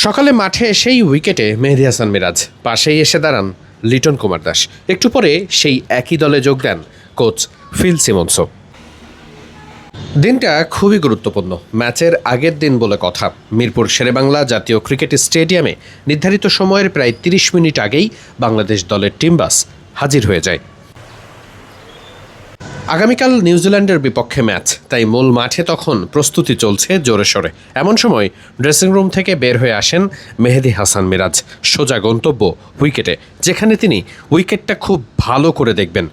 সকালে মাঠে এসেই উইকেটে মেহেদী হাসান মিরাজ, পাশেই এসে দাঁড়ান লিটন কুমার দাস। একটু পরে সেই একই দলে যোগ দেন কোচ ফিল সিমন্সও। দিনটা খুবই গুরুত্বপূর্ণ, ম্যাচের আগের দিন বলে কথা। মিরপুর শেরেবাংলা জাতীয় ক্রিকেট স্টেডিয়ামে নির্ধারিত সময়ের প্রায় ৩০ মিনিট আগেই বাংলাদেশ দলের টিম বাস হাজির হয়ে যায়। আগামীকাল নিউজিল্যান্ডের বিপক্ষে ম্যাচ, তাই মূল মাঠে তখন প্রস্তুতি চলছে জোরে সোরে। এমন সময় ড্রেসিং রুম থেকে বের হয়ে আসেন মেহেদী হাসান মিরাজ, সোজা গন্তব্য উইকেটে, যেখানে তিনি উইকেটটা খুব ভালো করে দেখবেন।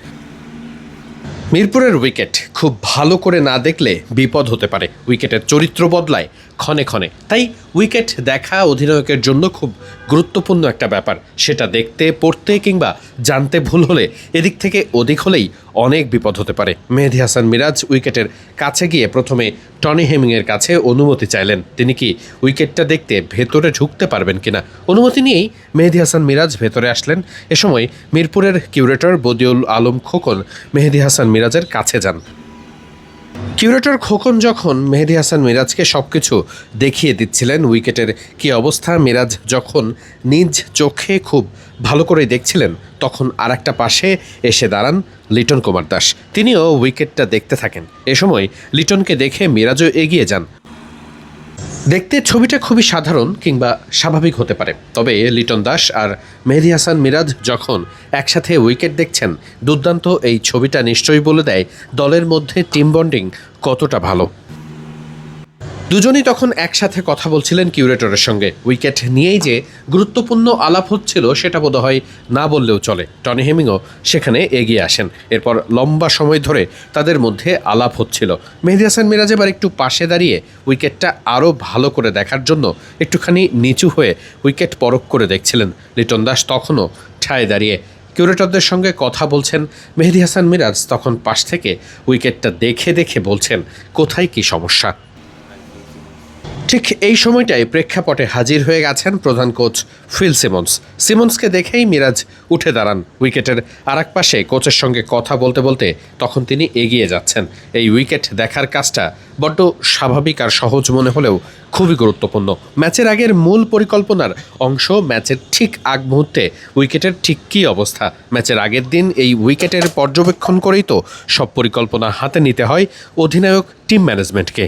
মিরপুরের উইকেট খুব ভালো করে না দেখলে বিপদ হতে পারে, উইকেটের চরিত্র বদলায় ক্ষণে ক্ষণে। তাই উইকেট দেখা অধিনায়কের জন্য খুব গুরুত্বপূর্ণ একটা ব্যাপার। সেটা দেখতে, পড়তে কিংবা জানতে ভুল হলে, এদিক থেকে ওদিক হলেই অনেক বিপদ হতে পারে। মেহেদী হাসান মিরাজ উইকেটের কাছে গিয়ে প্রথমে টনি হেমিংয়ের কাছে অনুমতি চাইলেন, তিনি কি উইকেটটা দেখতে ভেতরে ঢুকতে পারবেন কিনা। অনুমতি নিয়েই মেহেদী হাসান মিরাজ ভেতরে আসলেন। এ সময় মিরপুরের কিউরেটর বদিউল আলম খোকন মেহেদী হাসান মিরাজের কাছে যান। কিউরেটর খোকন যখন মেহেদী হাসান মিরাজকে সব কিছু দেখিয়ে দিচ্ছিলেন, উইকেটের কী অবস্থা মিরাজ যখন নিজ চোখে খুব ভালো করে দেখছিলেন, তখন আর একটা পাশে এসে দাঁড়ান লিটন কুমার দাস। তিনিও উইকেটটা দেখতে থাকেন। এ সময় লিটনকে দেখে মিরাজও এগিয়ে যান। দেখতে ছবিটা খুবই সাধারণ কিংবা স্বাভাবিক হতে পারে, তবে লিটন দাস আর মেহেদী হাসান মিরাজ যখন একসাথে উইকেট দেখছেন, দুর্দান্ত এই ছবিটা নিশ্চয়ই বলে দেয় দলের মধ্যে টিম বন্ডিং কতটা ভালো। দুজনই তখন একসাথে কথা বলছিলেন কিউরেটরের সঙ্গে। উইকেট নিয়েই যে গুরুত্বপূর্ণ আলাপ হচ্ছিল সেটা বোধহয় না বললেও চলে। টনি হেমিংও সেখানে এগিয়ে আসেন। এরপর লম্বা সময় ধরে তাদের মধ্যে আলাপ হচ্ছিল। মেহেদী হাসান মিরাজ এবার একটু পাশে দাঁড়িয়ে উইকেটটা আরও ভালো করে দেখার জন্য একটুখানি নিচু হয়ে উইকেট পরখ করে দেখছিলেন। লিটন দাস তখনও ঠায় দাঁড়িয়ে কিউরেটরদের সঙ্গে কথা বলছেন। মেহেদী হাসান মিরাজ তখন পাশ থেকে উইকেটটা দেখে দেখে বলছেন কোথায় কী সমস্যা। ঠিক এই সময়টায় প্রেক্ষাপটে হাজির হয়ে গেছেন প্রধান কোচ ফিল সিমন্সকে দেখেই মিরাজ উঠে দাঁড়ান। উইকেটের আরেক পাশে কোচের সঙ্গে কথা বলতে বলতে তখন তিনি এগিয়ে যাচ্ছেন। এই উইকেট দেখার কাজটা বড্ড স্বাভাবিক আর সহজ মনে হলেও খুবই গুরুত্বপূর্ণ। ম্যাচের আগের মূল পরিকল্পনার অংশ। ম্যাচের ঠিক আগ মুহূর্তে উইকেটের ঠিক কী অবস্থা, ম্যাচের আগের দিন এই উইকেটের পর্যবেক্ষণ করেই তো সব পরিকল্পনা হাতে নিতে হয় অধিনায়ক টিম ম্যানেজমেন্টকে।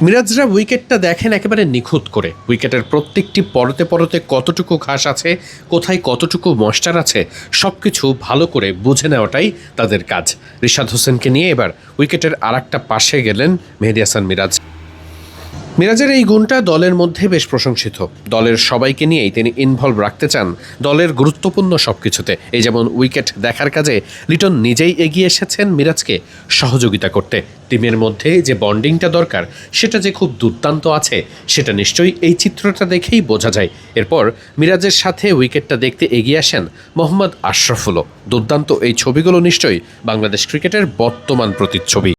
মিরাজরা উইকেটটা দেখেন একেবারে নিখুঁত করে। উইকেটের প্রত্যেকটি পরতে পরতে কতটুকু ঘাস আছে, কোথায় কতটুকু ময়েশ্চার আছে, সব কিছু ভালো করে বুঝে নেওয়াটাই তাদের কাজ। রিশাদ হোসেনকে নিয়ে এবার উইকেটের আরেকটা পাশে গেলেন মেহেদী হাসান মিরাজ। মিরাজের এই গুণটা দলের মধ্যে বেশ প্রশংসিত। দলের সবাইকে নিয়েই তিনি ইনভলভ রাখতে চান দলের গুরুত্বপূর্ণ সব কিছুতে। এই যেমন উইকেট দেখার কাজে লিটন নিজেই এগিয়ে এসেছেন মিরাজকে সহযোগিতা করতে। টিমের মধ্যে যে বন্ডিংটা দরকার সেটা যে খুব দুর্দান্ত আছে, সেটা নিশ্চয়ই এই চিত্রটা দেখেই বোঝা যায়। এরপর মিরাজের সাথে উইকেটটা দেখতে এগিয়ে আসেন মোহাম্মদ আশরাফুলও। দুর্দান্ত এই ছবিগুলো নিশ্চয়ই বাংলাদেশ ক্রিকেটের বর্তমান প্রতিচ্ছবি।